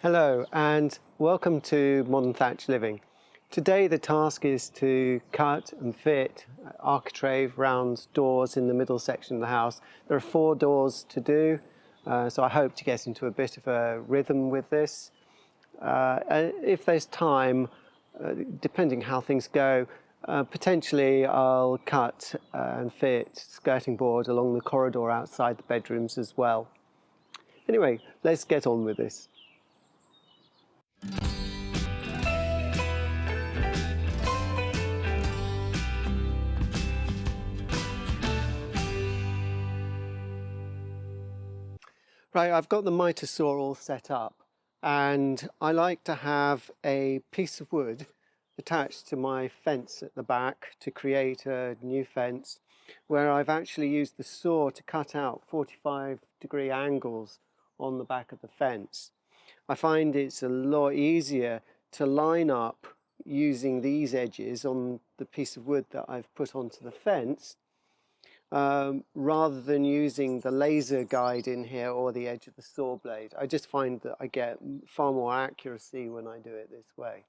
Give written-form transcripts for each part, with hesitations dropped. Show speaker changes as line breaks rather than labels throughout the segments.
Hello and welcome to Modern Thatch Living. Today the task is to cut and fit architrave round doors in the middle section of the house. There are 4 doors to do, so I hope to get into a bit of a rhythm with this. If there's time, depending how things go, potentially I'll cut and fit skirting board along the corridor outside the bedrooms as well. Anyway, let's get on with this. Right, I've got the mitre saw all set up, and I like to have a piece of wood attached to my fence at the back to create a new fence, where I've actually used the saw to cut out 45-degree angles on the back of the fence. I find it's a lot easier to line up using these edges on the piece of wood that I've put onto the fence, rather than using the laser guide in here or the edge of the saw blade. I just find that I get far more accuracy when I do it this way.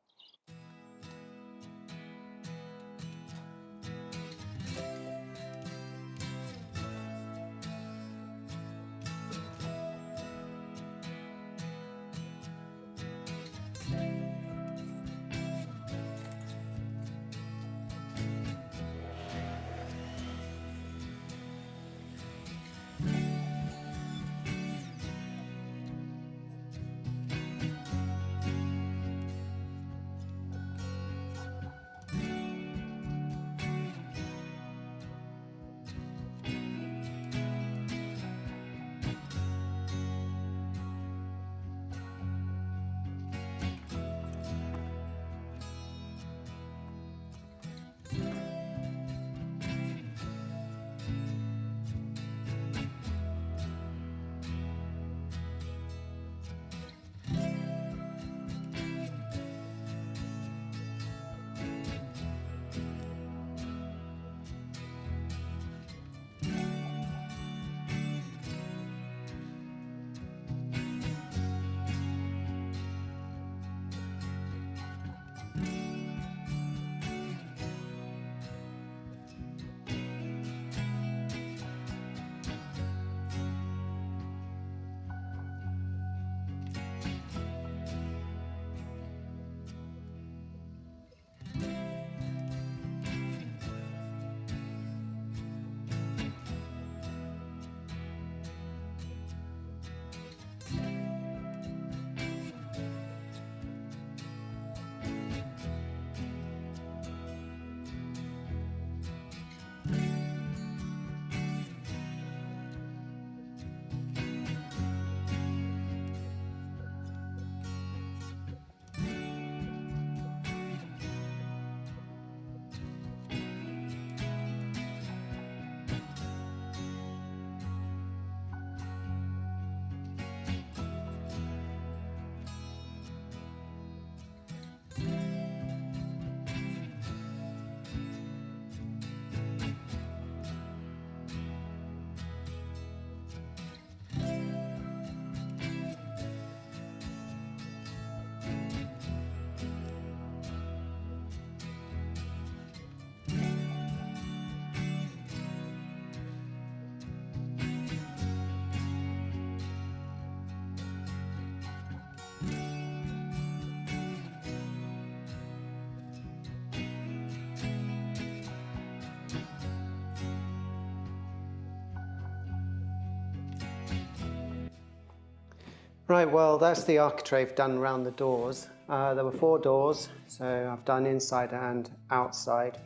Right, well, that's the architrave done around the doors. There were 4 doors, so I've done inside and outside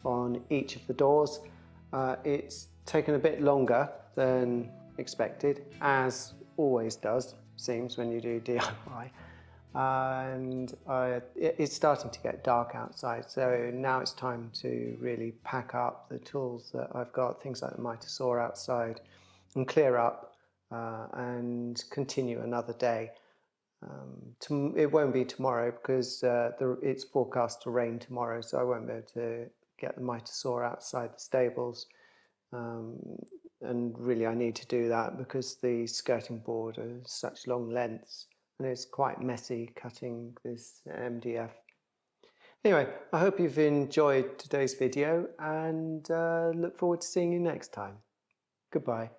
on each of the doors. It's taken a bit longer than expected, as always does, seems, when you do DIY. And it's starting to get dark outside, so now it's time to really pack up the tools that I've got, things like the mitre saw outside, and clear up and continue another day. It won't be tomorrow because it's forecast to rain tomorrow, so I won't be able to get the mitre saw outside the stables. And really I need to do that because the skirting board are such long lengths and it's quite messy cutting this MDF. Anyway, I hope you've enjoyed today's video and look forward to seeing you next time. Goodbye.